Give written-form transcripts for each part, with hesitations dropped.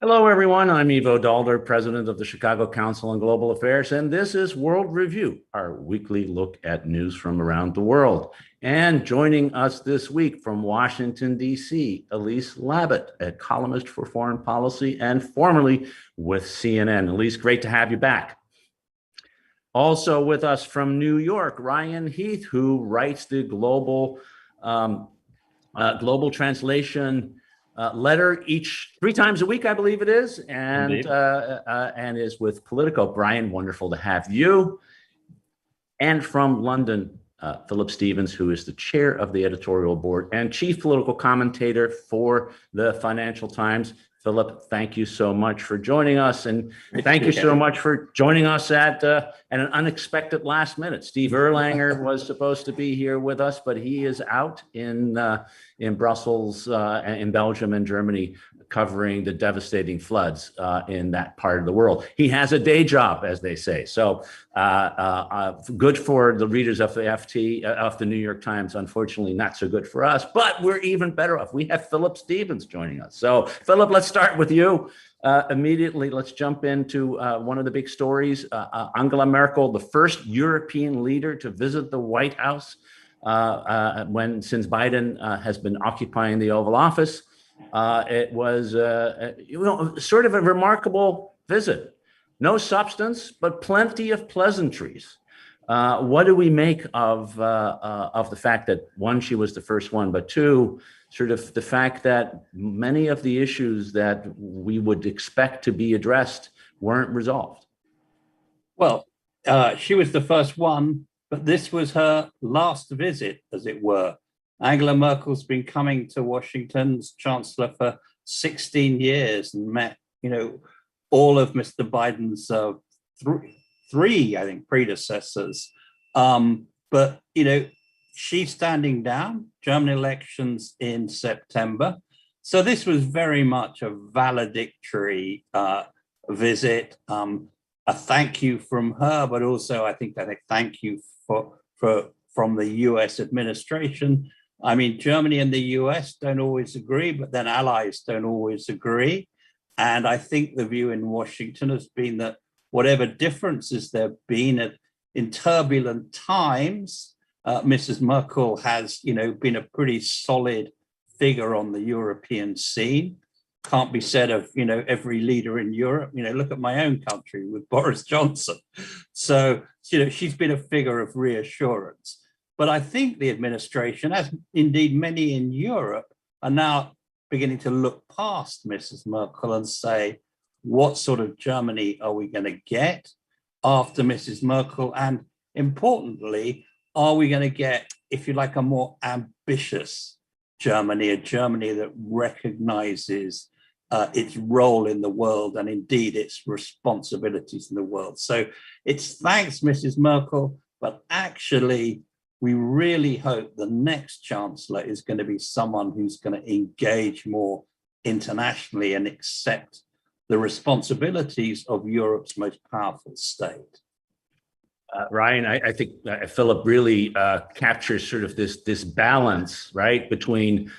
Hello, everyone. I'm Ivo Daalder, president of the Chicago Council on Global Affairs, and this is World Review, our weekly look at news from around the world. And joining us this week from Washington, D.C., Elise Labott, a columnist for foreign policy and formerly with CNN. Elise, great to have you back. Also with us from New York, Ryan Heath, who writes the global translation letter each 3 times a week, I believe it is, and is with Politico. Brian, wonderful to have you. And from London, Philip Stevens, who is the chair of the editorial board and chief political commentator for the Financial Times. Philip, thank you so much for joining us, and thank you so much for joining us at an unexpected last minute. Steve Erlanger was supposed to be here with us, but he is out in Brussels, in Belgium and Germany, covering the devastating floods in that part of the world. He has a day job, as they say. So good for the readers of the FT, of the New York Times. Unfortunately, not so good for us, but we're even better off. We have Philip Stevens joining us. So Philip, let's start with you. Immediately, let's jump into one of the big stories. Angela Merkel, the first European leader to visit the White House since Biden has been occupying the Oval Office. It was, sort of a remarkable visit. No substance, but plenty of pleasantries. What do we make of the fact that, one, she was the first one, but two, sort of the fact that many of the issues that we would expect to be addressed weren't resolved? Well, she was the first one, but this was her last visit, as it were. Angela Merkel's been coming to Washington's chancellor for 16 years and met, all of Mr. Biden's three, I think, predecessors. But she's standing down. German elections in September. So this was very much a valedictory visit. A thank you from her, but also I think thank you from the US administration. I mean, Germany and the US don't always agree, but then allies don't always agree. And I think the view in Washington has been that whatever differences there have been in turbulent times, Mrs. Merkel has, been a pretty solid figure on the European scene. Can't be said of, every leader in Europe. Look at my own country with Boris Johnson. So, she's been a figure of reassurance. But I think the administration, as indeed many in Europe, are now beginning to look past Mrs. Merkel and say, what sort of Germany are we going to get after Mrs. Merkel? And importantly, are we going to get, if you like, a more ambitious Germany, a Germany that recognizes its role in the world and indeed its responsibilities in the world? So it's thanks, Mrs. Merkel, but actually, we really hope the next chancellor is going to be someone who's going to engage more internationally and accept the responsibilities of Europe's most powerful state. Ryan, I think Philip really captures sort of this balance, right, between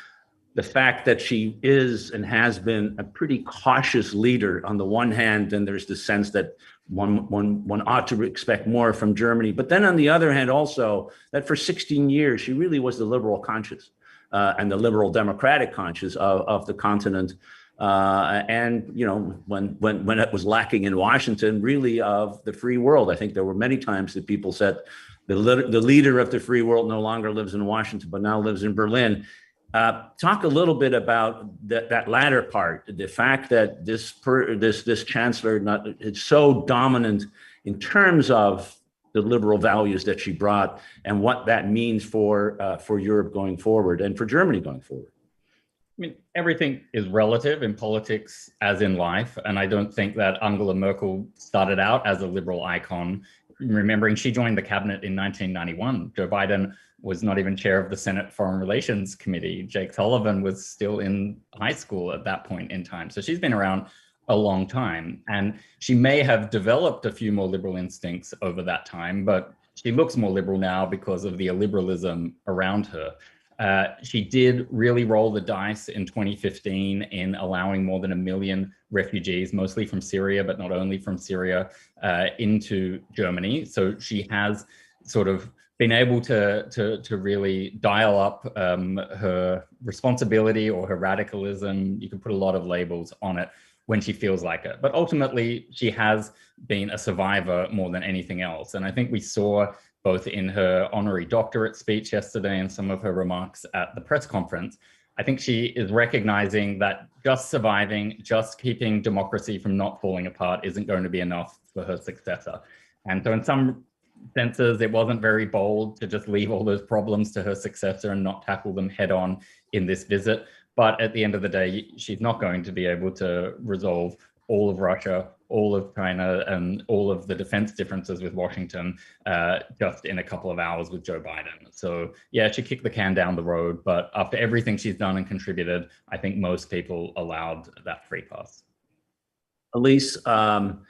the fact that she is and has been a pretty cautious leader on the one hand, and there's the sense that one ought to expect more from Germany. But then on the other hand, also that for 16 years, she really was the liberal conscience and the liberal democratic conscience of the continent. And, when it was lacking in Washington, really of the free world. I think there were many times that people said the leader of the free world no longer lives in Washington, but now lives in Berlin. Talk a little bit about that latter part, the fact that this chancellor is so dominant in terms of the liberal values that she brought and what that means for Europe going forward and for Germany going forward. I mean, everything is relative in politics as in life. And I don't think that Angela Merkel started out as a liberal icon. Remembering she joined the cabinet in 1991. Joe Biden was not even chair of the Senate Foreign Relations Committee. Jake Sullivan was still in high school at that point in time. So she's been around a long time. And she may have developed a few more liberal instincts over that time, but she looks more liberal now because of the illiberalism around her. She did really roll the dice in 2015 in allowing more than 1 million refugees, mostly from Syria, but not only from Syria, into Germany. So she has sort of been able to really dial up her responsibility or her radicalism. You can put a lot of labels on it when she feels like it. But ultimately, she has been a survivor more than anything else. And I think we saw both in her honorary doctorate speech yesterday and some of her remarks at the press conference, I think she is recognizing that just surviving, just keeping democracy from not falling apart isn't going to be enough for her successor. And so in some senses, it wasn't very bold to just leave all those problems to her successor and not tackle them head on in this visit. But at the end of the day, she's not going to be able to resolve all of Russia, all of China, and all of the defense differences with Washington just in a couple of hours with Joe Biden. So yeah, she kicked the can down the road, but after everything she's done and contributed, I think most people allowed that free pass. Elise, when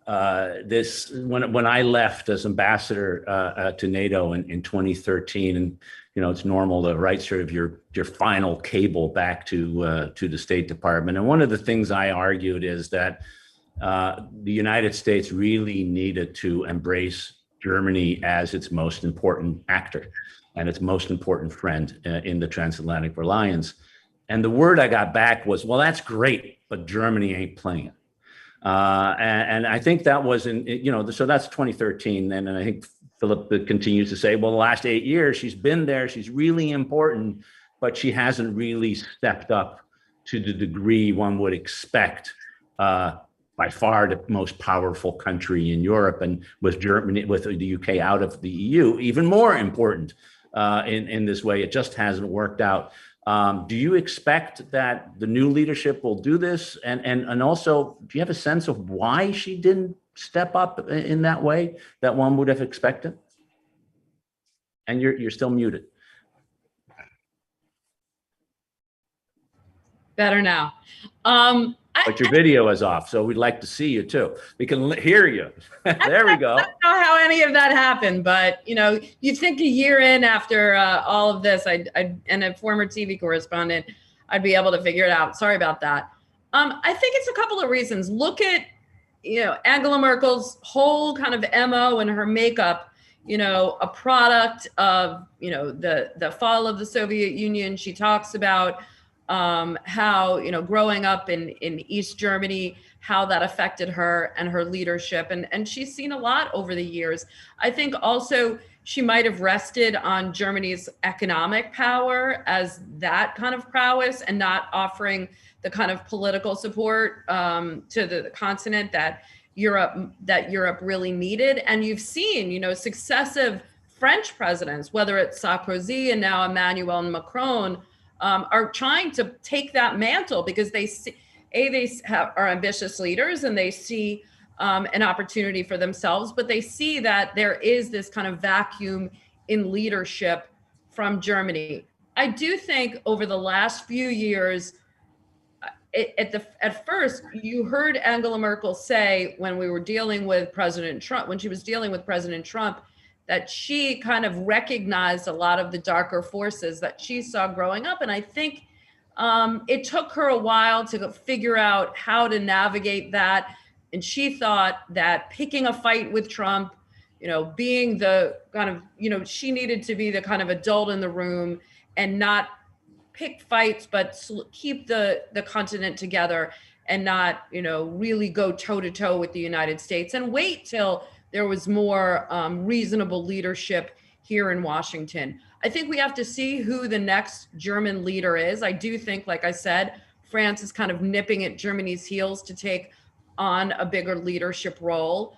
I left as ambassador to NATO in 2013, and it's normal to write sort of your final cable back to the State Department. And one of the things I argued is that the United States really needed to embrace Germany as its most important actor and its most important friend in the transatlantic alliance. And the word I got back was, well, that's great, but Germany ain't playing. And I think that was so that's 2013. And I think Philip continues to say, well, the last 8 years, she's been there, she's really important, but she hasn't really stepped up to the degree one would expect, by far the most powerful country in Europe, and with Germany, with the UK out of the EU, even more important in this way. It just hasn't worked out. Do you expect that the new leadership will do this? And also, do you have a sense of why she didn't step up in that way that one would have expected? And you're still muted. Better now. But your video is off, so we'd like to see you too. We can hear you. There we go. I don't know how any of that happened, but you think a year in after all of this, and a former TV correspondent, I'd be able to figure it out. Sorry about that. I think it's a couple of reasons. Look at Angela Merkel's whole kind of MO and her makeup. A product of the fall of the Soviet Union. She talks about how growing up in East Germany, how that affected her and her leadership, and she's seen a lot over the years. I think also she might have rested on Germany's economic power as that kind of prowess, and not offering the kind of political support to the continent that Europe really needed. And you've seen successive French presidents, whether it's Sarkozy and now Emmanuel Macron, are trying to take that mantle because they see, are ambitious leaders, and they see an opportunity for themselves, but they see that there is this kind of vacuum in leadership from Germany. I do think over the last few years, at first, you heard Angela Merkel say when we were dealing with President Trump, when she was dealing with President Trump, that she kind of recognized a lot of the darker forces that she saw growing up. And I think it took her a while to figure out how to navigate that. And she thought that picking a fight with Trump, being the kind of, she needed to be the kind of adult in the room and not pick fights, but keep the continent together and not, really go toe to toe with the United States, and wait till there was more reasonable leadership here in Washington. I think we have to see who the next German leader is. I do think, like I said, France is kind of nipping at Germany's heels to take on a bigger leadership role.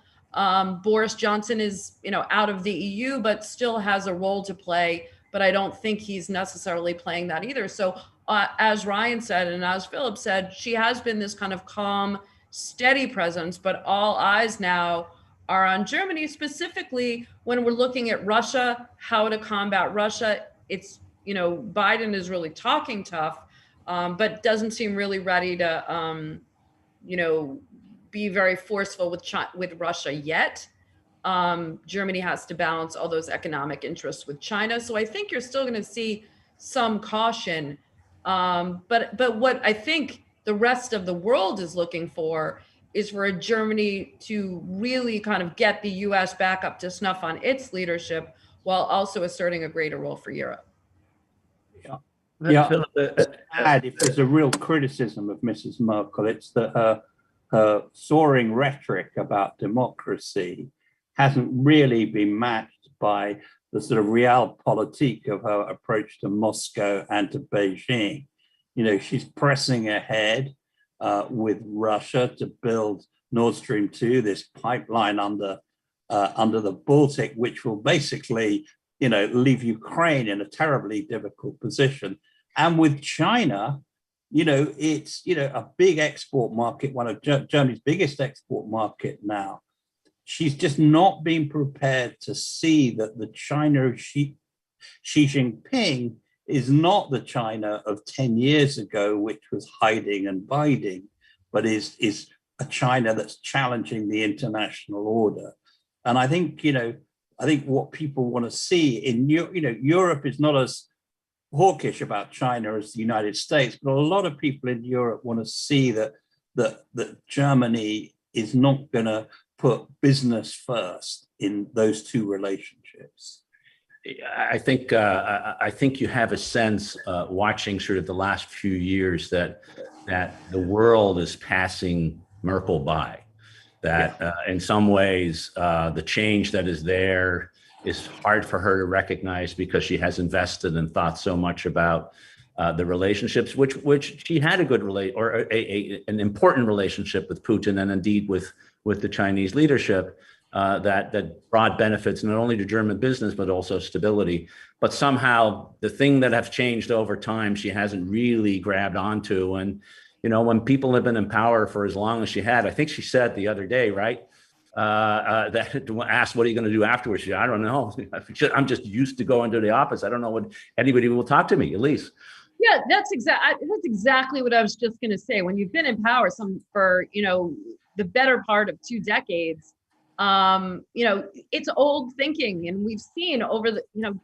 Boris Johnson is, out of the EU, but still has a role to play. But I don't think he's necessarily playing that either. So as Ryan said, and as Philip said, she has been this kind of calm, steady presence, but all eyes now are on Germany, specifically when we're looking at Russia, how to combat Russia. It's, Biden is really talking tough, but doesn't seem really ready to, be very forceful with Russia yet. Germany has to balance all those economic interests with China. So I think you're still going to see some caution. But what I think the rest of the world is looking for is for Germany to really kind of get the US back up to snuff on its leadership while also asserting a greater role for Europe. Yeah. If there's a real criticism of Mrs. Merkel, it's that her soaring rhetoric about democracy hasn't really been matched by the sort of realpolitik of her approach to Moscow and to Beijing. You know, she's pressing ahead with Russia to build Nord Stream 2, this pipeline under the Baltic, which will basically, you know, leave Ukraine in a terribly difficult position. And with China, you know, it's, you know, a big export market, one of Germany's biggest export market now. She's just not been prepared to see that the China of Xi Jinping is not the China of 10 years ago, which was hiding and biding, but is a China that's challenging the international order. And I think, you know, what people want to see in, you know, Europe is not as hawkish about China as the United States, but a lot of people in Europe want to see that Germany is not going to put business first in those two relationships. I think you have a sense watching sort of the last few years that the world is passing Merkel by. That in some ways the change that is there is hard for her to recognize because she has invested and thought so much about the relationships, which she had a good an important relationship with Putin and indeed with the Chinese leadership that brought benefits not only to German business but also stability. But somehow the thing that has changed over time, she hasn't really grabbed onto. And you know, when people have been in power for as long as she had, I think she said the other day, right? That asked, what are you going to do afterwards? She said, I don't know. I'm just used to going to the office. I don't know what anybody will talk to me, Elise. Yeah, that's exactly what I was just going to say. When you've been in power for, you know, the better part of 2 decades, you know, it's old thinking. And we've seen over the, you know,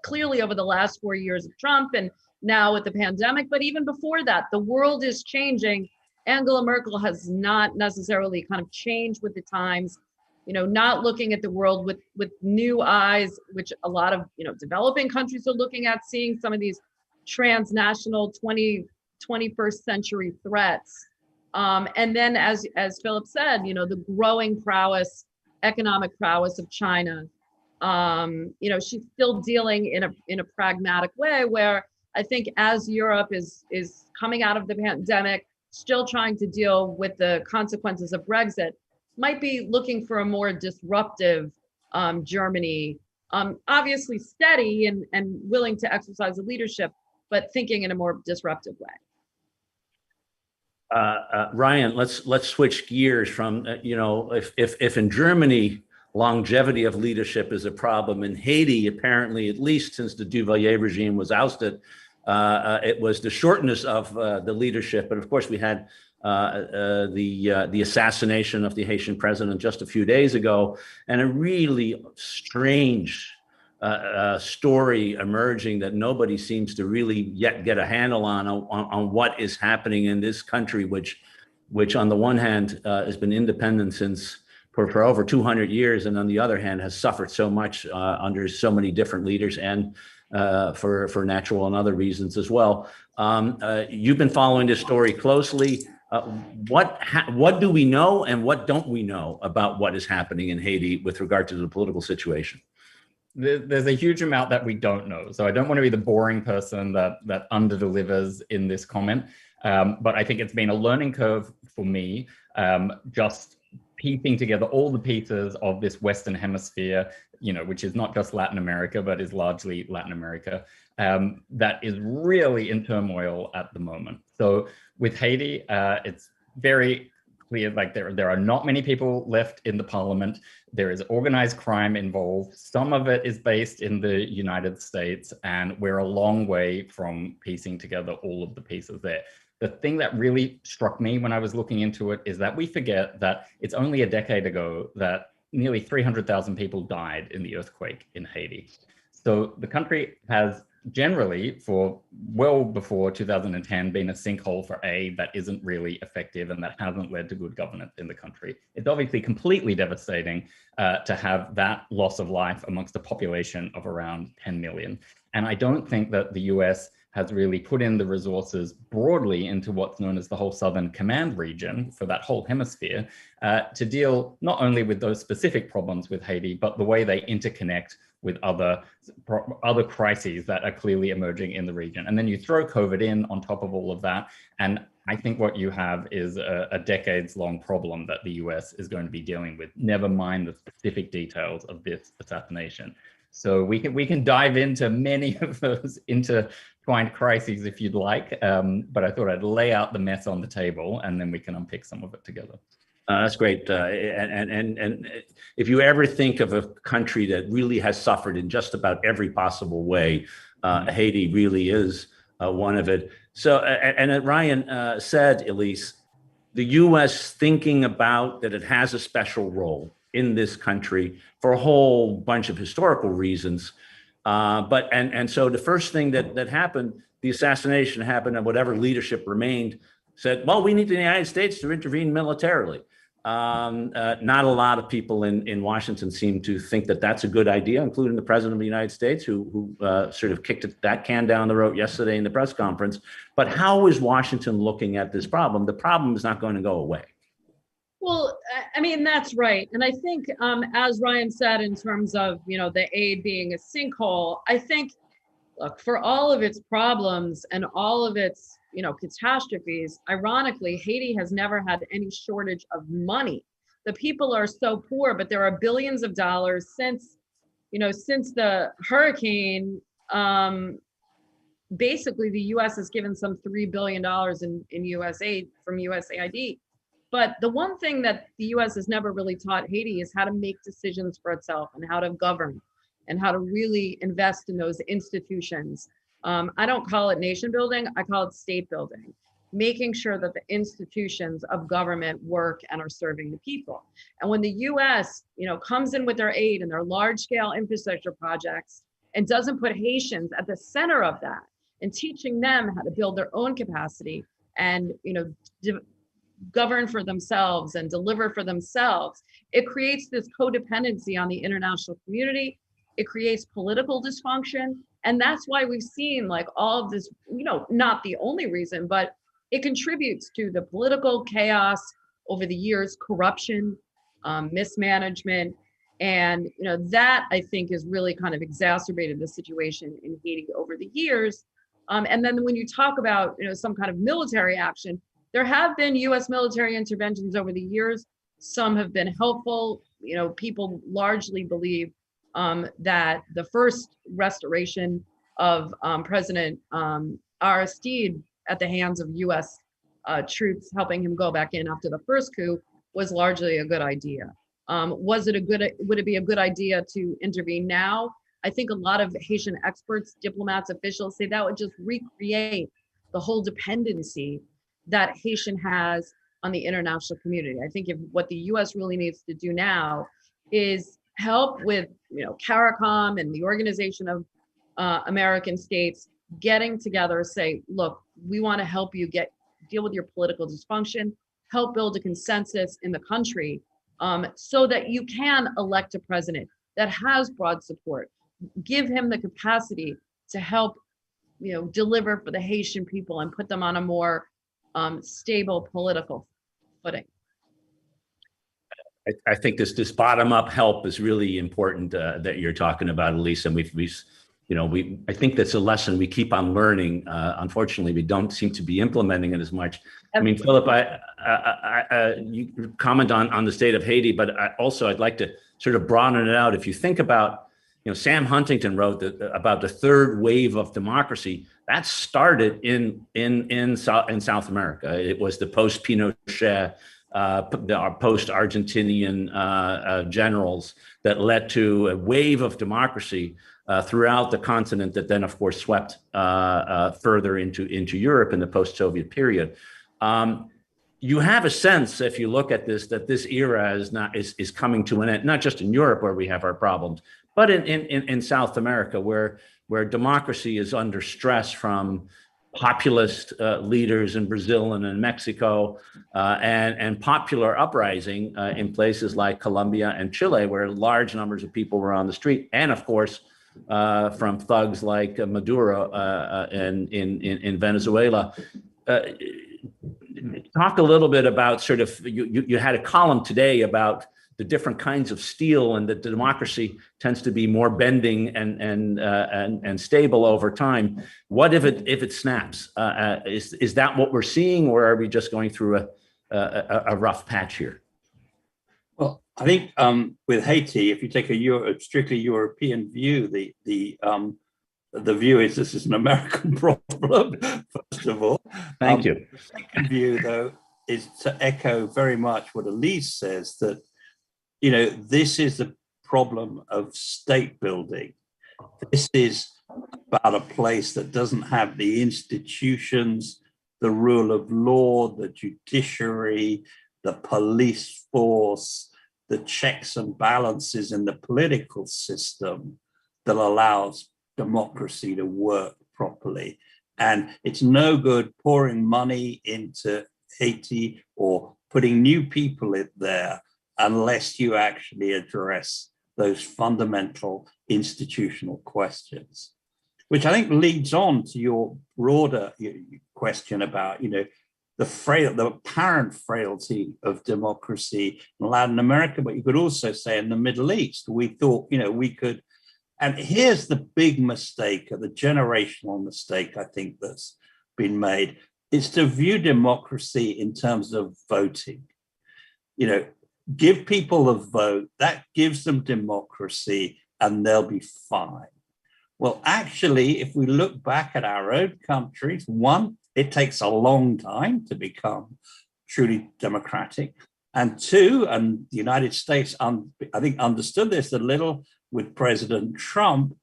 clearly over the last 4 years of Trump and now with the pandemic, but even before that, the world is changing. Angela Merkel has not necessarily kind of changed with the times, you know, not looking at the world with new eyes, which a lot of, you know, developing countries are looking at, seeing some of these transnational 21st century threats. And then as Philip said, you know, the growing economic prowess of China. You know, she's still dealing in a pragmatic way where I think as Europe is coming out of the pandemic, still trying to deal with the consequences of Brexit, might be looking for a more disruptive Germany, obviously steady and willing to exercise the leadership, but thinking in a more disruptive way. Ryan, let's switch gears from, you know, if in Germany, longevity of leadership is a problem, in Haiti, apparently, at least since the Duvalier regime was ousted, it was the shortness of the leadership. But of course, we had the assassination of the Haitian president just a few days ago, and a really strange story emerging that nobody seems to really yet get a handle on what is happening in this country, which on the one hand has been independent since for over 200 years, and on the other hand has suffered so much under so many different leaders and for natural and other reasons as well. You've been following this story closely. What do we know and what don't we know about what is happening in Haiti with regard to the political situation? There's a huge amount that we don't know. So I don't want to be the boring person that under-delivers in this comment. But I think it's been a learning curve for me, just piecing together all the pieces of this Western Hemisphere, you know, which is not just Latin America, but is largely Latin America, that is really in turmoil at the moment. So with Haiti, it's very clear, like there are not many people left in the parliament. There is organized crime involved. Some of it is based in the United States, and we're a long way from piecing together all of the pieces there. The thing that really struck me when I was looking into it is that we forget that it's only a decade ago that nearly 300,000 people died in the earthquake in Haiti. So the country has generally, for well before 2010, been a sinkhole for aid that isn't really effective and that hasn't led to good governance in the country. It's obviously completely devastating to have that loss of life amongst a population of around 10 million. And I don't think that the US has really put in the resources broadly into what's known as the whole Southern Command region for that whole hemisphere to deal not only with those specific problems with Haiti, but the way they interconnect with other crises that are clearly emerging in the region. And then you throw COVID in on top of all of that, and I think what you have is a decades-long problem that the US is going to be dealing with, never mind the specific details of this assassination. So we can dive into many of those intertwined crises if you'd like, but I thought I'd lay out the mess on the table and then we can unpick some of it together. That's great. And if you ever think of a country that really has suffered in just about every possible way, Haiti really is one of it. So, and Ryan said, Elise, the US thinking about that it has a special role in this country for a whole bunch of historical reasons. And so the first thing that happened, the assassination happened, and whatever leadership remained said, well, we need the United States to intervene militarily. Not a lot of people in Washington seem to think that that's a good idea, including the President of the United States, who sort of kicked that can down the road yesterday in the press conference. But how is Washington looking at this problem? The problem is not going to go away. Well, I mean, that's right. And I think, as Ryan said, in terms of, the aid being a sinkhole, I think, look, for all of its problems and all of its, catastrophes, ironically, Haiti has never had any shortage of money. The people are so poor, but there are billions of dollars since the hurricane. Basically, the U.S. has given some $3 billion in U.S. aid from USAID. But the one thing that the U.S. has never really taught Haiti is how to make decisions for itself and how to govern and how to really invest in those institutions. I don't call it nation building, I call it state building, making sure that the institutions of government work and are serving the people. And when the U.S., comes in with their aid and their large scale infrastructure projects and doesn't put Haitians at the center of that and teaching them how to build their own capacity and, govern for themselves and deliver for themselves, it creates this codependency on the international community. It creates political dysfunction. And that's why we've seen all of this, not the only reason, but it contributes to the political chaos over the years, corruption, mismanagement. And, that I think has really kind of exacerbated the situation in Haiti over the years. And then when you talk about, some kind of military action, there have been U.S. military interventions over the years. Some have been helpful. People largely believe that the first restoration of President Aristide at the hands of U.S. Troops helping him go back in after the first coup was largely a good idea. Would it be a good idea to intervene now? I think a lot of Haitian experts, diplomats, officials say that would just recreate the whole dependency that Haitian has on the international community. I think what the U.S. really needs to do now is help with, CARICOM and the Organization of American States getting together, say, look, we want to help you deal with your political dysfunction, help build a consensus in the country so that you can elect a president that has broad support, give him the capacity to help, deliver for the Haitian people and put them on a more stable political footing. I think this bottom up help is really important that you're talking about, Elise. And I think that's a lesson we keep on learning. Unfortunately, we don't seem to be implementing it as much. I mean, Philip, you comment on the state of Haiti, but I'd like to sort of broaden it out. If you think about, Sam Huntington wrote about the third wave of democracy that started in South America. It was the post-Pinochet, post-Argentinian generals that led to a wave of democracy throughout the continent that then, of course, swept further into Europe in the post-Soviet period. You have a sense, if you look at this, that this era is coming to an end, not just in Europe where we have our problems, but in South America, where where democracy is under stress from populist leaders in Brazil and in Mexico, and popular uprising in places like Colombia and Chile, where large numbers of people were on the street, and of course, from thugs like Maduro in Venezuela. Talk a little bit about sort of, you had a column today about the different kinds of steel, and that democracy tends to be more bending and stable over time. What if it snaps? Is that what we're seeing, or are we just going through a rough patch here? Well, I think with Haiti, if you take a strictly European view, the view is this is an American problem, first of all. Thank you. The second view, though, is to echo very much what Elise says, that, you know, this is the problem of state building. This is about a place that doesn't have the institutions, the rule of law, the judiciary, the police force, the checks and balances in the political system that allows democracy to work properly. And it's no good pouring money into Haiti or putting new people in there unless you actually address those fundamental institutional questions, which I think leads on to your broader question about, you know, the apparent frailty of democracy in Latin America, but you could also say in the Middle East. We thought, you know, we could, and here's the big mistake, the generational mistake I think that's been made, is to view democracy in terms of voting. You know, give people a vote, that gives them democracy, and they'll be fine. Well, actually, if we look back at our own countries, one, it takes a long time to become truly democratic. And two, and the United States, I think, understood this a little with President Trump,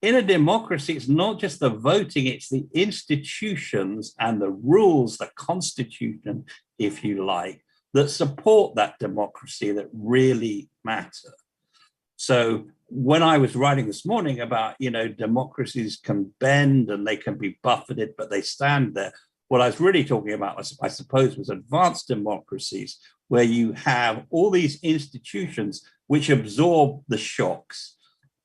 in a democracy, it's not just the voting, it's the institutions and the rules, the constitution, if you like, that support that democracy that really matter. So when I was writing this morning about, you know, democracies can bend and they can be buffeted, but they stand there, what I was really talking about, I suppose, was advanced democracies, where you have all these institutions which absorb the shocks.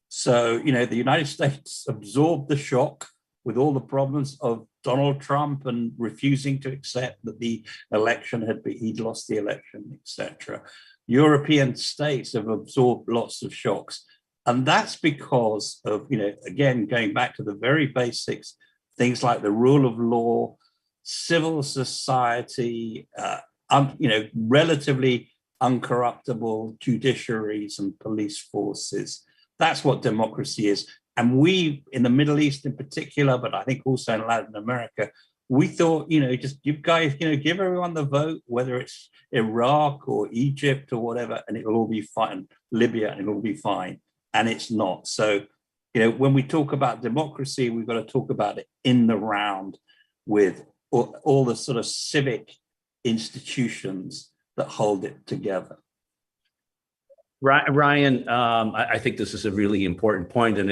So, you know, the United States absorbed the shock with all the problems of Donald Trump and refusing to accept that the election he'd lost the election, etc. European states have absorbed lots of shocks. And that's because of, you know, again, going back to the very basics, things like the rule of law, civil society, you know, relatively uncorruptible judiciaries and police forces. That's what democracy is. And we, in the Middle East in particular, but I think also in Latin America, we thought, you know, just give guys, you know, give everyone the vote, whether it's Iraq or Egypt or whatever, and it'll all be fine. Libya, and it'll all be fine. And it's not. So, you know, when we talk about democracy, we've got to talk about it in the round with all the sort of civic institutions that hold it together. Ryan, I think this is a really important point, and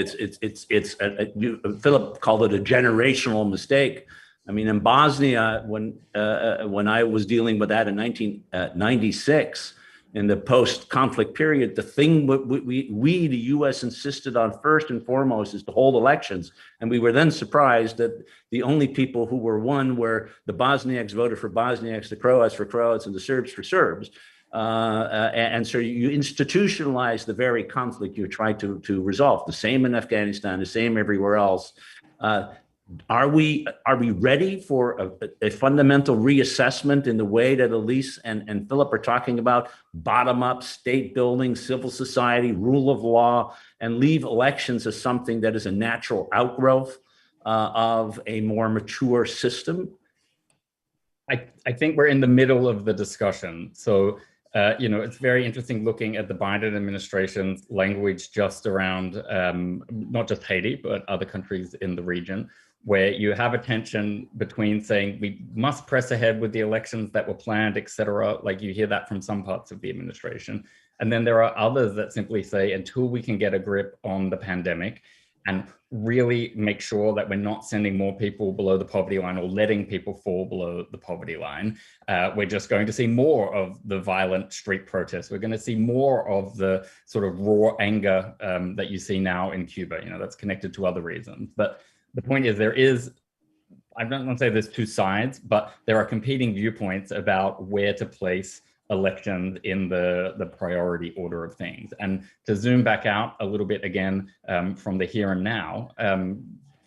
Philip called it a generational mistake. I mean, in Bosnia, when I was dealing with that in 1996, in the post-conflict period, the thing we, the U.S., insisted on first and foremost is to hold elections. And we were then surprised that the only people who were won were the Bosniaks voted for Bosniaks, the Croats for Croats, and the Serbs for Serbs. And so you institutionalize the very conflict you try to resolve. The same in Afghanistan, the same everywhere else. Are we ready for a fundamental reassessment in the way that Elise and Philip are talking about, bottom-up state building, civil society, rule of law, and leave elections as something that is a natural outgrowth of a more mature system? I think we're in the middle of the discussion. So, you know, it's very interesting looking at the Biden administration's language just around not just Haiti, but other countries in the region, where you have a tension between saying we must press ahead with the elections that were planned, et cetera. Like you hear that from some parts of the administration. And then there are others that simply say, until we can get a grip on the pandemic, and really make sure that we're not sending more people below the poverty line or letting people fall below the poverty line. We're just going to see more of the violent street protests. We're going to see more of the sort of raw anger that you see now in Cuba. You know, that's connected to other reasons. But the point is, I don't want to say there's two sides, but there are competing viewpoints about where to place elections in the priority order of things. And to zoom back out a little bit again from the here and now,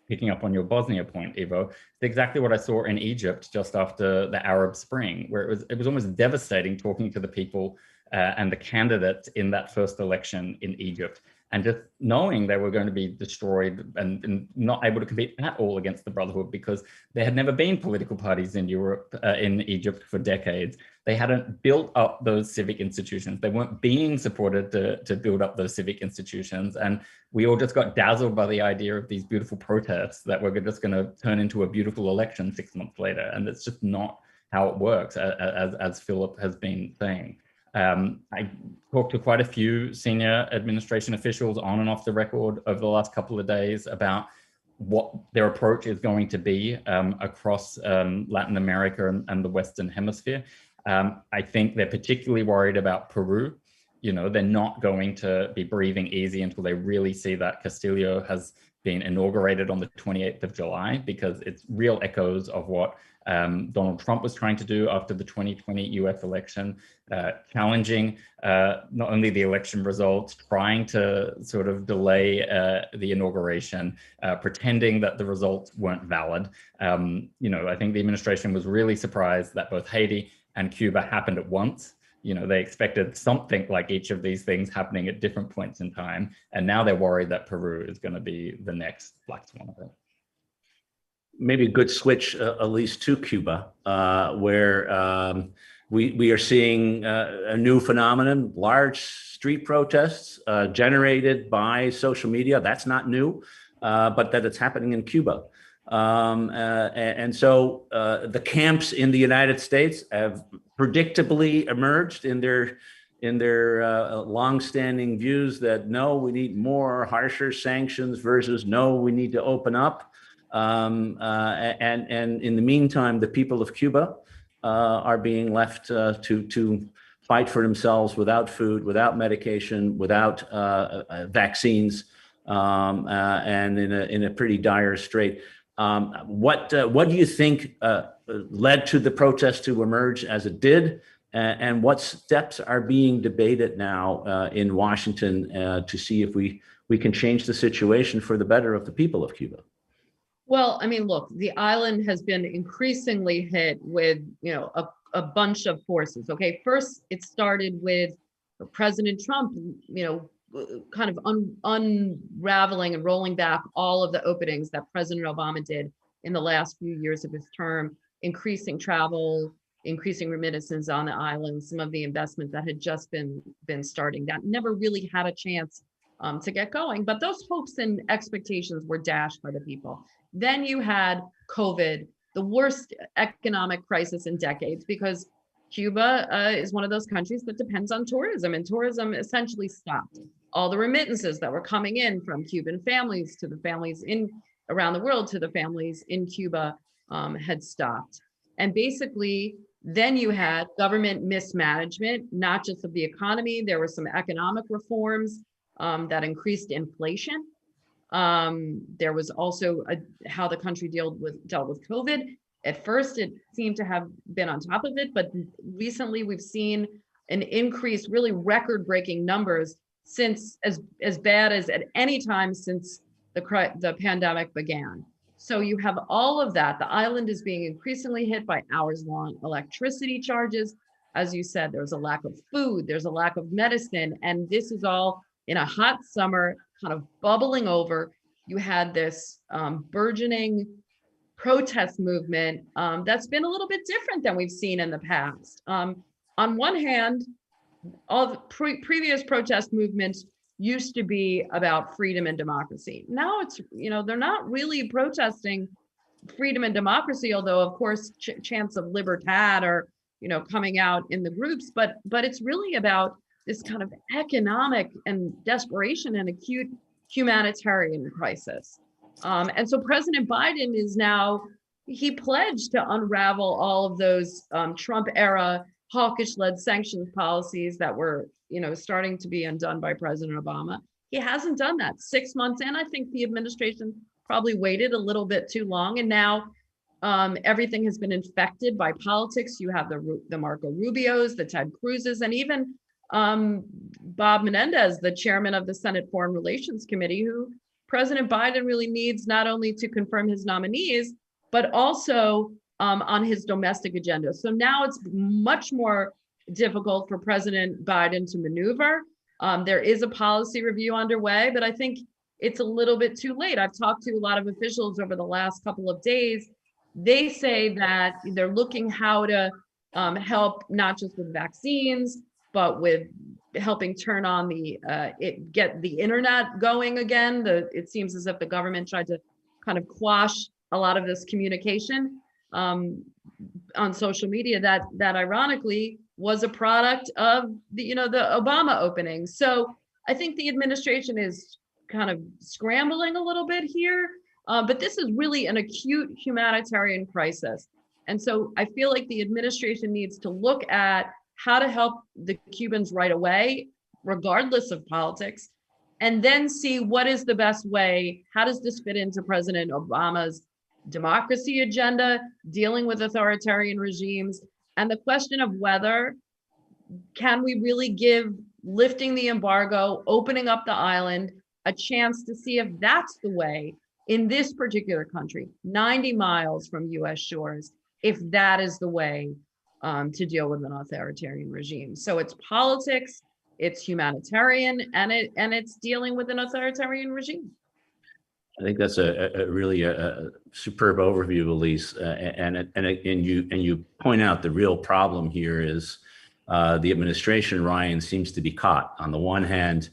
picking up on your Bosnia point, Ivo, it's exactly what I saw in Egypt just after the Arab Spring, where it was almost devastating talking to the people and the candidates in that first election in Egypt. And just knowing they were going to be destroyed and not able to compete at all against the Brotherhood because there had never been political parties in Europe, in Egypt for decades. They hadn't built up those civic institutions. They weren't being supported to build up those civic institutions. And we all just got dazzled by the idea of these beautiful protests that were just going to turn into a beautiful election 6 months later. And it's just not how it works, as Philip has been saying. I talked to quite a few senior administration officials on and off the record over the last couple of days about what their approach is going to be across Latin America and the Western Hemisphere. I think they're particularly worried about Peru. You know, they're not going to be breathing easy until they really see that Castillo has been inaugurated on the 28th of July, because it's real echoes of what Donald Trump was trying to do after the 2020 US election, challenging not only the election results, trying to sort of delay the inauguration, pretending that the results weren't valid. You know, I think the administration was really surprised that both Haiti and Cuba happened at once. You know, they expected something like each of these things happening at different points in time. And now they're worried that Peru is going to be the next black swan event. Maybe a good switch, Elise, to Cuba, where we are seeing a new phenomenon, large street protests generated by social media. That's not new, but that it's happening in Cuba. And so the camps in the United States have predictably emerged in their longstanding views that no, we need more harsher sanctions versus no, we need to open up. And in the meantime, the people of Cuba are being left to fight for themselves without food, without medication, without vaccines, and in a pretty dire strait. What do you think led to the protest to emerge as it did, and what steps are being debated now in Washington to see if we can change the situation for the better of the people of Cuba? Well, I mean, look, the island has been increasingly hit with, a bunch of forces. Okay, first it started with President Trump, kind of unraveling and rolling back all of the openings that President Obama did in the last few years of his term, increasing travel, increasing remittances on the island, some of the investment that had just been starting that never really had a chance to get going. But those hopes and expectations were dashed by the people. Then you had COVID, the worst economic crisis in decades, because Cuba is one of those countries that depends on tourism, and tourism essentially stopped. All the remittances that were coming in from Cuban families to the families in around the world to the families in Cuba had stopped. And basically, then you had government mismanagement, not just of the economy. There were some economic reforms that increased inflation. There was also how the country dealt with COVID. At first, it seemed to have been on top of it, but recently we've seen an increase, really record-breaking numbers since as bad as at any time since the pandemic began. So you have all of that. The island is being increasingly hit by hours-long electricity charges. As you said, there's a lack of food, there's a lack of medicine, and this is all in a hot summer, kind of bubbling over. You had this burgeoning protest movement that's been a little bit different than we've seen in the past. On one hand, all the previous protest movements used to be about freedom and democracy. Now it's, they're not really protesting freedom and democracy, although of course chants of libertad are, coming out in the groups, but it's really about this kind of economic and desperation and acute humanitarian crisis. And so President Biden is now, he pledged to unravel all of those Trump era hawkish-led sanctions policies that were, starting to be undone by President Obama. He hasn't done that. 6 months in, I think the administration probably waited a little bit too long, and now everything has been infected by politics. You have the Marco Rubios, the Ted Cruzes, and even Bob Menendez, the chairman of the Senate Foreign Relations Committee, who President Biden really needs not only to confirm his nominees, but also on his domestic agenda. So now it's much more difficult for President Biden to maneuver. There is a policy review underway, but I think it's a little bit too late. I've talked to a lot of officials over the last couple of days. They say that they're looking how to help not just with vaccines, but with helping turn on get the internet going again. It seems as if the government tried to kind of quash a lot of this communication on social media that ironically was a product of the Obama opening. So I think the administration is kind of scrambling a little bit here, but this is really an acute humanitarian crisis. And so I feel like the administration needs to look at how to help the Cubans right away, regardless of politics, and then see what is the best way. How does this fit into President Obama's democracy agenda, dealing with authoritarian regimes, and the question of whether can we really give lifting the embargo, opening up the island, a chance to see if that's the way in this particular country, 90 miles from US shores, if that is the way to deal with an authoritarian regime. So it's politics, it's humanitarian, and it's dealing with an authoritarian regime. I think that's a really superb overview, Elise, and you point out the real problem here is the administration, Ryan, seems to be caught. On the one hand,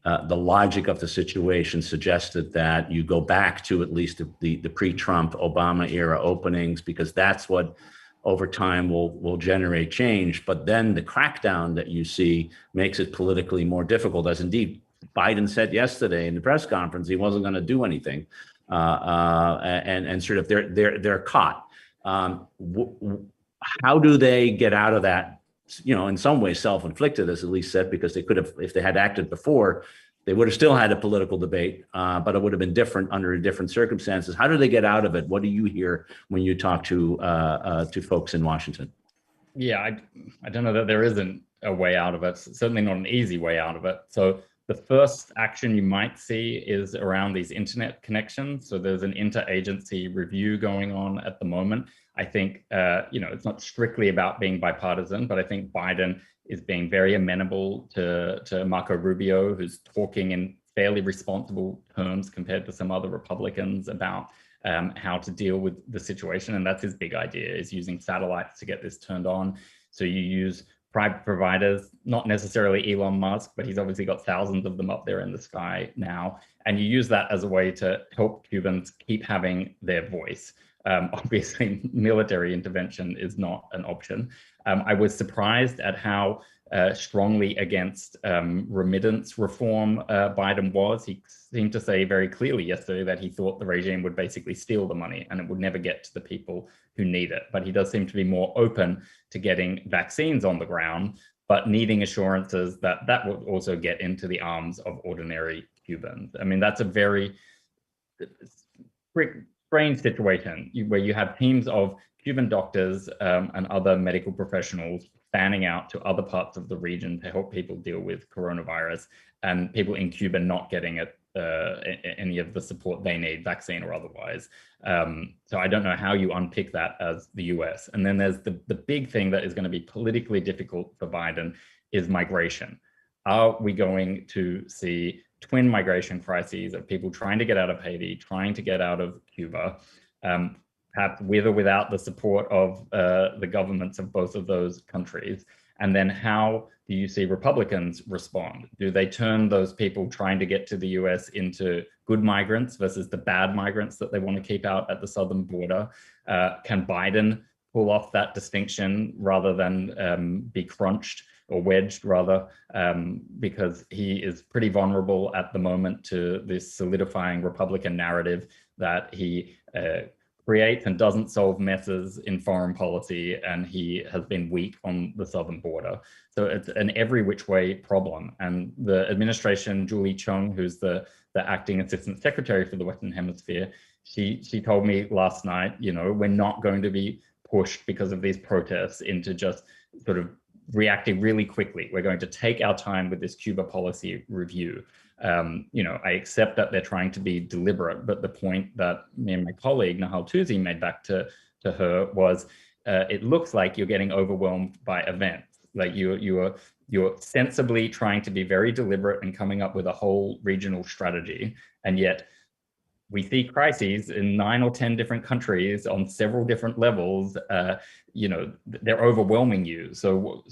the logic of the situation suggested that you go back to at least the pre-Trump Obama era openings, because that's what over time will generate change. But then the crackdown that you see makes it politically more difficult, as indeed Biden said yesterday in the press conference he wasn't going to do anything, and sort of they're caught. How do they get out of that? In some ways self-inflicted, as Elise said, because they could have, if they had acted before, they would have still had a political debate, but it would have been different under different circumstances. How do they get out of it? What do you hear when you talk to folks in Washington? Yeah, I don't know that there isn't a way out of it. Certainly not an easy way out of it. So the first action you might see is around these internet connections. So there's an interagency review going on at the moment. I think, it's not strictly about being bipartisan, but I think Biden is being very amenable to Marco Rubio, who's talking in fairly responsible terms compared to some other Republicans about how to deal with the situation. And that's his big idea, is using satellites to get this turned on. So you use private providers, not necessarily Elon Musk, but he's obviously got thousands of them up there in the sky now. And you use that as a way to help Cubans keep having their voice. Obviously, military intervention is not an option. I was surprised at how strongly against remittance reform Biden was. He seemed to say very clearly yesterday that he thought the regime would basically steal the money and it would never get to the people who need it. But he does seem to be more open to getting vaccines on the ground, but needing assurances that that would also get into the arms of ordinary Cubans. I mean, that's a very strange situation where you have teams of Cuban doctors and other medical professionals fanning out to other parts of the region to help people deal with coronavirus, and people in Cuba not getting any of the support they need, vaccine or otherwise. So I don't know how you unpick that as the US. And then there's the big thing that is going to be politically difficult for Biden is migration. Are we going to see twin migration crises of people trying to get out of Haiti, trying to get out of Cuba, perhaps with or without the support of the governments of both of those countries? And then how do you see Republicans respond? Do they turn those people trying to get to the US into good migrants versus the bad migrants that they want to keep out at the southern border? Can Biden pull off that distinction rather than be crunched or wedged rather, because he is pretty vulnerable at the moment to this solidifying Republican narrative that he creates and doesn't solve messes in foreign policy, and he has been weak on the southern border. So it's an every which way problem. And the administration, Julie Chung, who's the acting assistant secretary for the Western Hemisphere, she told me last night, we're not going to be pushed because of these protests into just sort of reacting really quickly. We're going to take our time with this Cuba policy review. I accept that they're trying to be deliberate, but the point that me and my colleague Nahal Tusi made back to her was, it looks like you're getting overwhelmed by events. Like you're sensibly trying to be very deliberate and coming up with a whole regional strategy, and yet we see crises in 9 or 10 different countries on several different levels. They're overwhelming you. So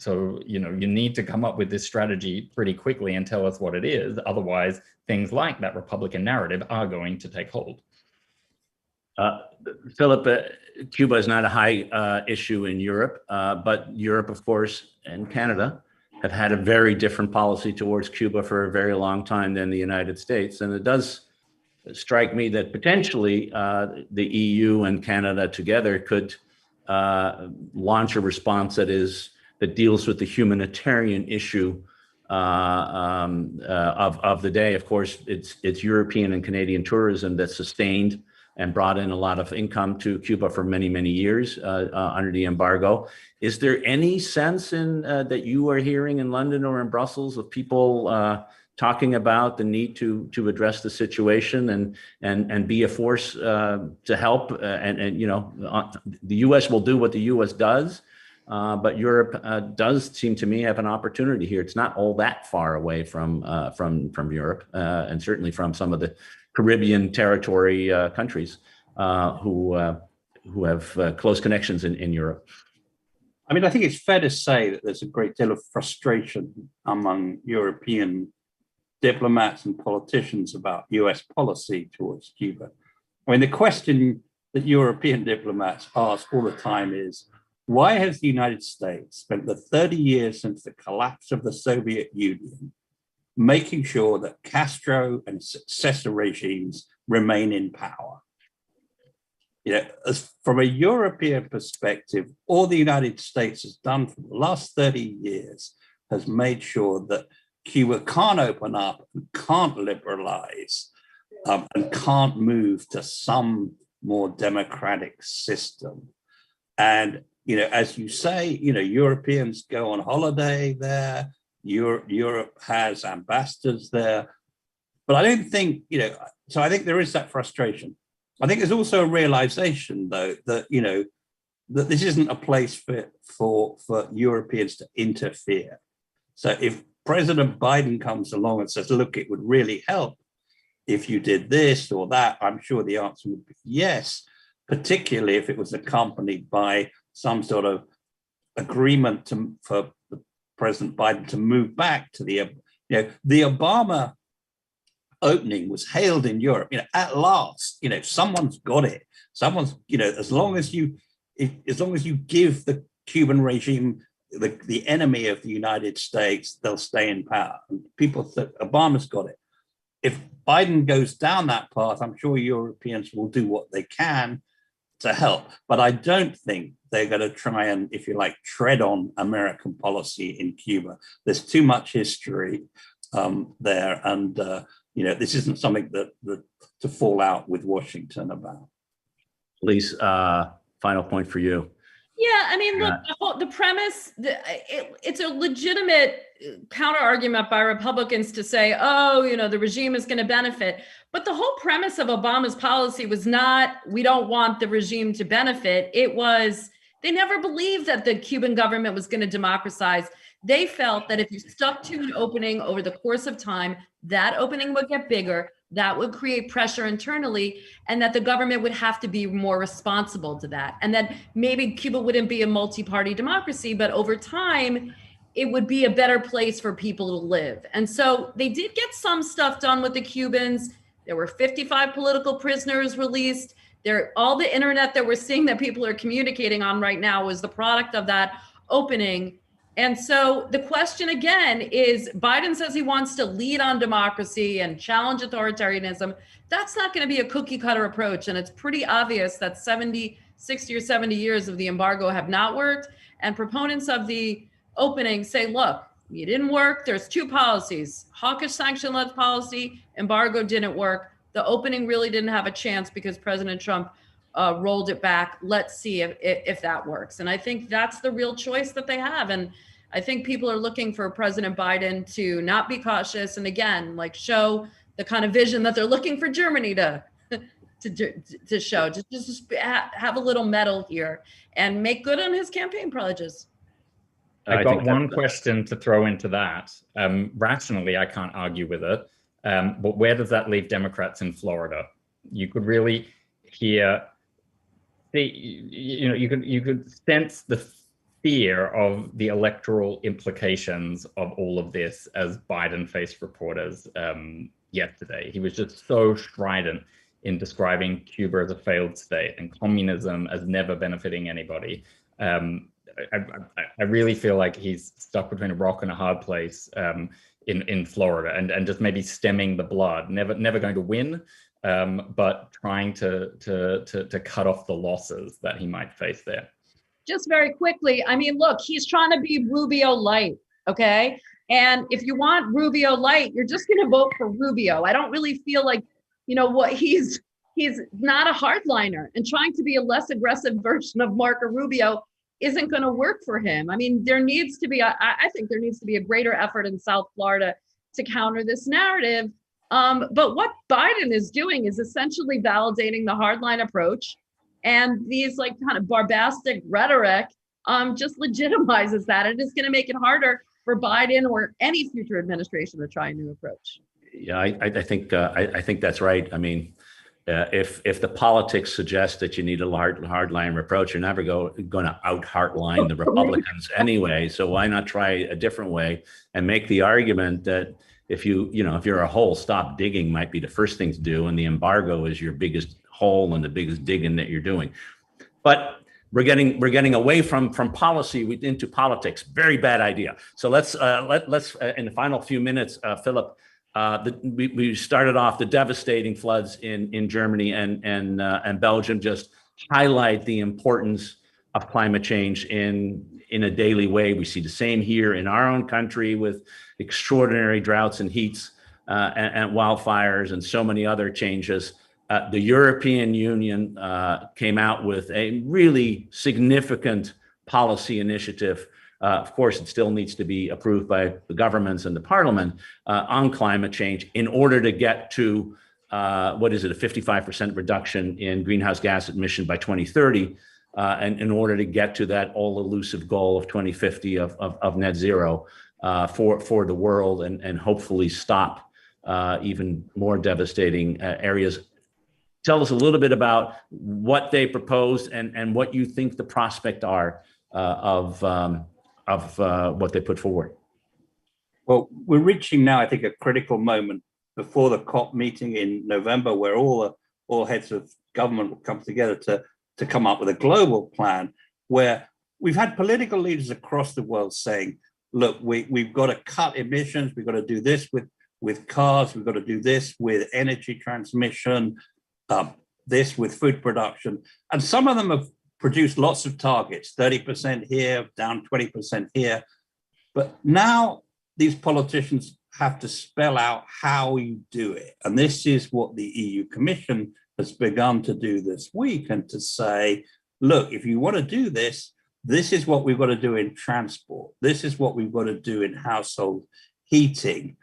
you need to come up with this strategy pretty quickly and tell us what it is. Otherwise, things like that Republican narrative are going to take hold. Philip, Cuba is not a high issue in Europe, but Europe, of course, and Canada have had a very different policy towards Cuba for a very long time than the United States. And it does strike me that potentially the EU and Canada together could launch a response that deals with the humanitarian issue of the day. Of course, it's European and Canadian tourism that sustained and brought in a lot of income to Cuba for many, many years under the embargo. Is there any sense that you are hearing in London or in Brussels of people talking about the need to address the situation and be a force to help? The U.S. will do what the U.S. does, but Europe does seem to me have an opportunity here. It's not all that far away from Europe, and certainly from some of the Caribbean territory countries who have close connections in Europe. I mean, I think it's fair to say that there's a great deal of frustration among European diplomats and politicians about US policy towards Cuba. I mean, the question that European diplomats ask all the time is, why has the United States spent the 30 years since the collapse of the Soviet Union making sure that Castro and successor regimes remain in power? As from a European perspective, all the United States has done for the last 30 years has made sure that Cuba can't open up and can't liberalize and can't move to some more democratic system. And, as you say, Europeans go on holiday there. Europe has ambassadors there. But I don't think, so I think there is that frustration. I think there's also a realization, though, that, that this isn't a place for Europeans to interfere. So if President Biden comes along and says, look, it would really help if you did this or that, I'm sure the answer would be yes, particularly if it was accompanied by some sort of agreement for President Biden to move back to the Obama opening was hailed in Europe, at last, someone's got it. Someone's, as long as you give the Cuban regime the enemy of the United States, they'll stay in power. And people think Obama's got it. If Biden goes down that path, I'm sure Europeans will do what they can to help. But I don't think they're going to try and, if you like, tread on American policy in Cuba. There's too much history there. And, this isn't something that to fall out with Washington about. Elise, final point for you. Yeah, I mean, look, the premise, it's a legitimate counter argument by Republicans to say, the regime is going to benefit. But the whole premise of Obama's policy was not, we don't want the regime to benefit. It was, they never believed that the Cuban government was going to democratize. They felt that if you stuck to an opening over the course of time, that opening would get bigger, that would create pressure internally, and that the government would have to be more responsible to that. And that maybe Cuba wouldn't be a multi-party democracy, but over time, it would be a better place for people to live. And so they did get some stuff done with the Cubans. There were 55 political prisoners released. All the internet that we're seeing that people are communicating on right now is the product of that opening. And so the question again is, Biden says he wants to lead on democracy and challenge authoritarianism. That's not going to be a cookie cutter approach. And it's pretty obvious that 60 or 70 years of the embargo have not worked. And proponents of the opening say, look, it didn't work. There's two policies: hawkish sanction-led policy, embargo didn't work. The opening really didn't have a chance because President Trump rolled it back. Let's see if that works. And I think that's the real choice that they have. And I think people are looking for President Biden to not be cautious and again, like show the kind of vision that they're looking for Germany to show. Just have a little mettle here and make good on his campaign pledges. I got one question to throw into that. Rationally, I can't argue with it. But where does that leave Democrats in Florida? You could really hear, you could sense the fear of the electoral implications of all of this as Biden faced reporters yesterday. He was just so strident in describing Cuba as a failed state and communism as never benefiting anybody. I really feel like he's stuck between a rock and a hard place in Florida, and just maybe stemming the blood. Never going to win, but trying to cut off the losses that he might face there. Just very quickly, I mean, look, he's trying to be Rubio light, okay? And if you want Rubio light, you're just going to vote for Rubio. I don't really feel like, what he's not a hardliner, and trying to be a less aggressive version of Marco Rubio isn't going to work for him. I mean, there needs to be, I think there needs to be a greater effort in South Florida to counter this narrative. But what Biden is doing is essentially validating the hardline approach. And these kind of barbastic rhetoric just legitimizes that. It is going to make it harder for Biden or any future administration to try a new approach. Yeah, I think that's right. I mean, if the politics suggest that you need a hardline approach, you're never going to out hardline the Republicans anyway. So why not try a different way and make the argument that if you're a hole, stop digging might be the first thing to do, and the embargo is your biggest hole and the biggest digging that you're doing. But we're getting away from policy into politics. Very bad idea. So let's in the final few minutes, Philip. We started off the devastating floods in Germany and Belgium just highlight the importance of climate change in a daily way. We see the same here in our own country with extraordinary droughts and heats and wildfires and so many other changes. The European Union came out with a really significant policy initiative. Of course, it still needs to be approved by the governments and the parliament on climate change in order to get to, a 55% reduction in greenhouse gas emission by 2030, and in order to get to that all-elusive goal of 2050 of net zero for the world, and hopefully stop even more devastating areas. Tell us a little bit about what they proposed and what you think the prospects are of what they put forward. Well, we're reaching now, I think, a critical moment before the COP meeting in November, where all heads of government will come together to come up with a global plan, where we've had political leaders across the world saying, look, we've got to cut emissions, we've got to do this with cars, we've got to do this with energy transmission, this with food production. And some of them have produced lots of targets, 30% here, down 20% here. But now these politicians have to spell out how you do it. And this is what the EU Commission has begun to do this week, and to say, look, if you want to do this, this is what we've got to do in transport. This is what we've got to do in household heating.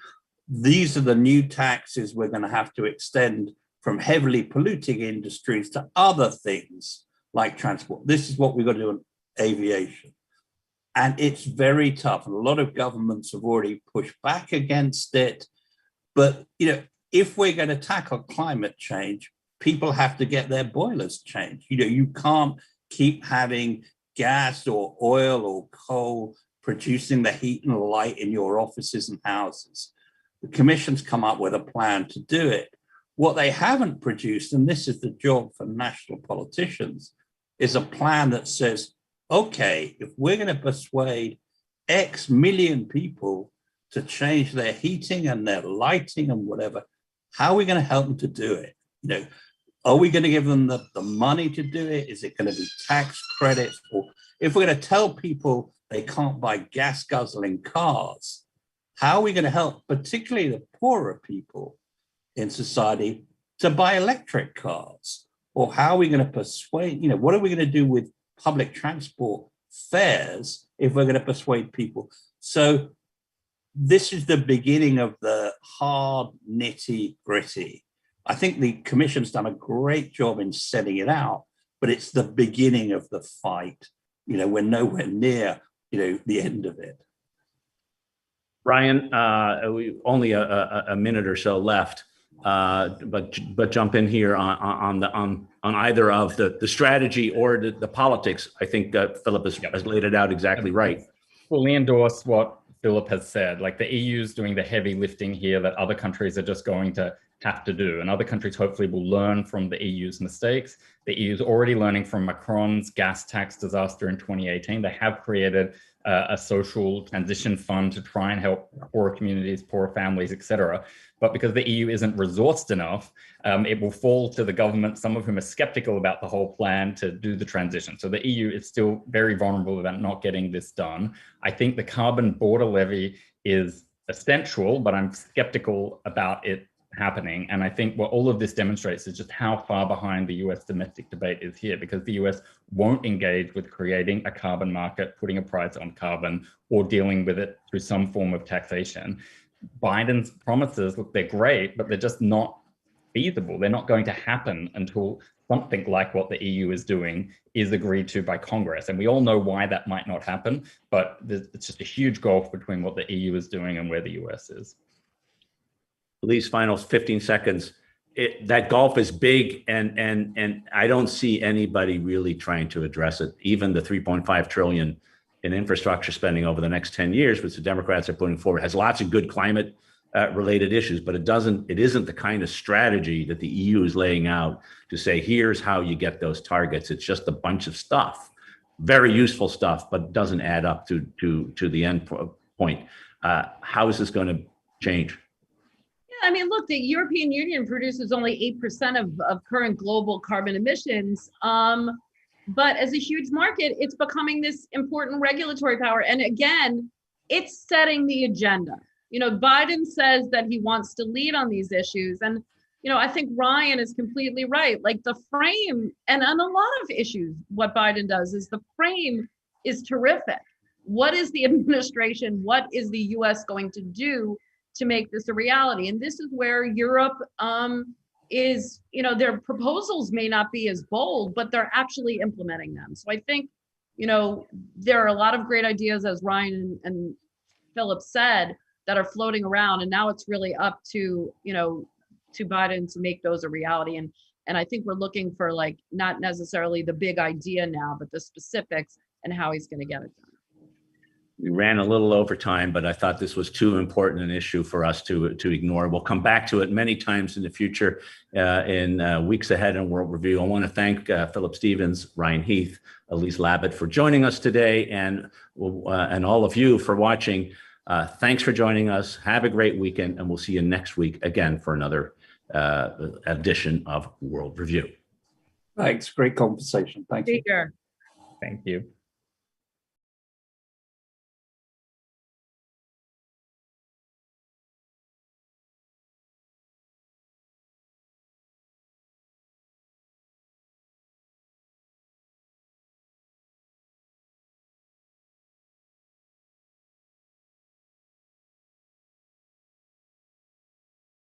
These are the new taxes we're going to have to extend from heavily polluting industries to other things like transport. This is what we've got to do in aviation. And it's very tough. And a lot of governments have already pushed back against it. But, if we're going to tackle climate change, people have to get their boilers changed. You can't keep having gas or oil or coal producing the heat and light in your offices and houses. The Commission's come up with a plan to do it. What they haven't produced, and this is the job for national politicians, is a plan that says, okay, if we're going to persuade X million people to change their heating and their lighting and whatever, how are we going to help them to do it? You know, are we going to give them the money to do it? Is it going to be tax credits? Or if we're going to tell people they can't buy gas guzzling cars, how are we going to help particularly the poorer people in society to buy electric cars? Or how are we going to persuade, you know, what are we going to do with public transport fares if we're going to persuade people? So this is the beginning of the hard nitty gritty. I think the commission's done a great job in setting it out, but it's the beginning of the fight. You know, we're nowhere near, you know, the end of it. Brian, we only a minute or so left, but jump in here on either of the strategy or the politics. I think Philip has laid it out exactly right. Fully endorse what Philip has said. Like, the EU is doing the heavy lifting here that other countries are just going to have to do, and other countries hopefully will learn from the EU's mistakes. The EU is already learning from Macron's gas tax disaster in 2018. They have created a social transition fund to try and help poorer communities, poorer families, etc. But because the EU isn't resourced enough, it will fall to the government, some of whom are skeptical about the whole plan, to do the transition. So the EU is still very vulnerable about not getting this done. I think the carbon border levy is essential, but I'm skeptical about it happening. And I think what all of this demonstrates is just how far behind the US domestic debate is here, because the US won't engage with creating a carbon market, putting a price on carbon, or dealing with it through some form of taxation. Biden's promises, look, they're great, but they're just not feasible. They're not going to happen until something like what the EU is doing is agreed to by Congress. And we all know why that might not happen, but it's just a huge gulf between what the EU is doing and where the US is. Elise, final 15 seconds. That gulf is big, and I don't see anybody really trying to address it. Even the 3.5 trillion in infrastructure spending over the next 10 years, which the Democrats are putting forward, has lots of good climate related issues, but it isn't the kind of strategy that the EU is laying out to say, here's how you get those targets. It's just a bunch of stuff, very useful stuff, but doesn't add up to the end point. How is this going to change? I mean, look, the European Union produces only 8% of current global carbon emissions. But as a huge market, it's becoming this important regulatory power. And again, it's setting the agenda. You know, Biden says that he wants to lead on these issues. And, you know, I think Ryan is completely right. Like, the frame, and on a lot of issues, what Biden does is the frame is terrific. What is the administration, what is the US going to do to make this a reality? And this is where Europe is, you know, their proposals may not be as bold, but they're actually implementing them. So I think, you know, there are a lot of great ideas, as Ryan and Philip said, that are floating around. And now it's really up to, you know, to Biden to make those a reality. And I think we're looking for, like, not necessarily the big idea now, but the specifics and how he's going to get it done. We ran a little over time, but I thought this was too important an issue for us to ignore. We'll come back to it many times in the future, in weeks ahead in World Review. I want to thank Philip Stevens, Ryan Heath, Elise Labott for joining us today, and all of you for watching. Thanks for joining us. Have a great weekend, and we'll see you next week again for another edition of World Review. Thanks. Great conversation. Thank you. Thank you.